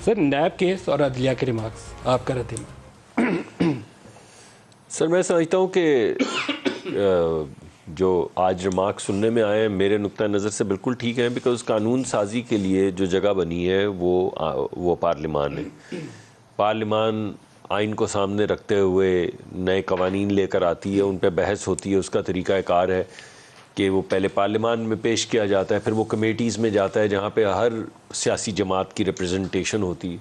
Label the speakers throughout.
Speaker 1: سر NAB case اور عدلیہ کے ریمارکس آپ کا رد عمل؟
Speaker 2: سر میں سمجھتا ہوں کہ جو آج ریمارک سننے میں آئے ہیں میرے نقطہ نظر سے بالکل ٹھیک ہیں، بیکاز قانون سازی کے لیے جو جگہ بنی ہے وہ پارلیمان ہے۔ پارلیمان آئین کو سامنے رکھتے ہوئے نئے قوانین لے کر آتی ہے، ان پہ بحث ہوتی ہے، اس کا طریقہ کار ہے کہ وہ پہلے پارلیمان میں پیش کیا جاتا ہے، پھر وہ کمیٹیز میں جاتا ہے جہاں پہ ہر سیاسی جماعت کی ریپرزنٹیشن ہوتی ہے،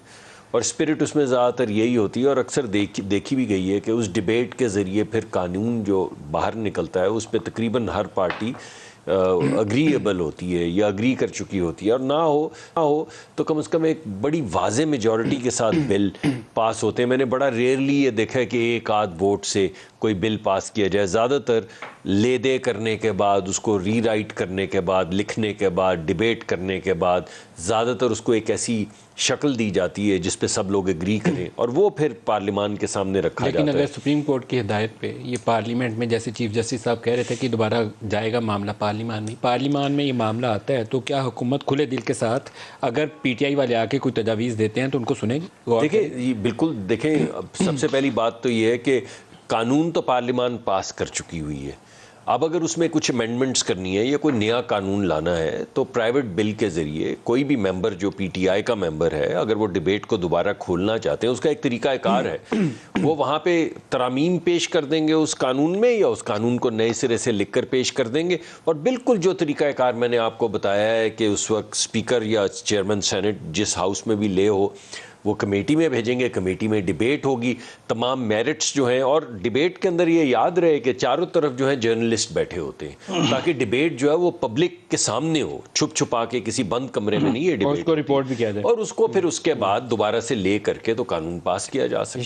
Speaker 2: اور اسپرٹ اس میں زیادہ تر یہی ہوتی ہے، اور اکثر دیکھی بھی گئی ہے کہ اس ڈیبیٹ کے ذریعے پھر قانون جو باہر نکلتا ہے اس پہ تقریباً ہر پارٹی اگریبل ہوتی ہے یا اگری کر چکی ہوتی ہے، اور نہ ہو تو کم از کم ایک بڑی واضح میجورٹی کے ساتھ بل پاس ہوتے ہیں۔ میں نے بڑا ریئرلی یہ دیکھا ہے کہ ایک آدھ ووٹ سے کوئی بل پاس کیا جائے، زیادہ تر لے دے کرنے کے بعد، اس کو ری رائٹ کرنے کے بعد، لکھنے کے بعد، ڈیبیٹ کرنے کے بعد زیادہ تر اس کو ایک ایسی شکل دی جاتی ہے جس پہ سب لوگ اگری کریں، اور وہ پھر پارلیمان کے سامنے رکھا جاتا ہے۔
Speaker 1: لیکن اگر سپریم کورٹ کی ہدایت پہ یہ پارلیمنٹ میں، جیسے چیف جسٹس صاحب کہہ رہے تھے کہ دوبارہ جائے گا معاملہ پارلیمان میں یہ معاملہ آتا ہے، تو کیا حکومت کھلے دل کے ساتھ اگر پی ٹی آئی والے آ کے کوئی تجاویز دیتے ہیں تو ان کو سنیں گی؟
Speaker 2: دیکھیں بالکل، دیکھیں سب سے پہلی بات تو یہ ہے کہ قانون تو پارلیمان پاس کر چکی ہوئی ہے، اب اگر اس میں کچھ امینڈمنٹس کرنی ہے یا کوئی نیا قانون لانا ہے تو پرائیویٹ بل کے ذریعے کوئی بھی ممبر جو پی ٹی آئی کا ممبر ہے، اگر وہ ڈیبیٹ کو دوبارہ کھولنا چاہتے ہیں، اس کا ایک طریقہ کار ہے، وہ وہاں پہ ترامیم پیش کر دیں گے اس قانون میں، یا اس قانون کو نئے سرے سے لکھ کر پیش کر دیں گے، اور بالکل جو طریقہ کار میں نے آپ کو بتایا ہے کہ اس وقت اسپیکر یا چیئرمین سینٹ جس ہاؤس میں بھی لے ہو، وہ کمیٹی میں بھیجیں گے، کمیٹی میں ڈیبیٹ ہوگی، تمام میرٹس جو ہیں، اور ڈیبیٹ کے اندر یہ یاد رہے کہ چاروں طرف جو ہیں جرنلسٹ بیٹھے ہوتے ہیں، تاکہ ڈیبیٹ جو ہے وہ پبلک کے سامنے ہو، چھپ چھپا کے کسی بند کمرے میں نہیں ہے ڈیبیٹ،
Speaker 1: اور اس کو رپورٹ بھی کیا جائے،
Speaker 2: اور اس کو پھر اس کے بعد دوبارہ سے لے کر کے تو قانون پاس کیا جا سکتا ہے۔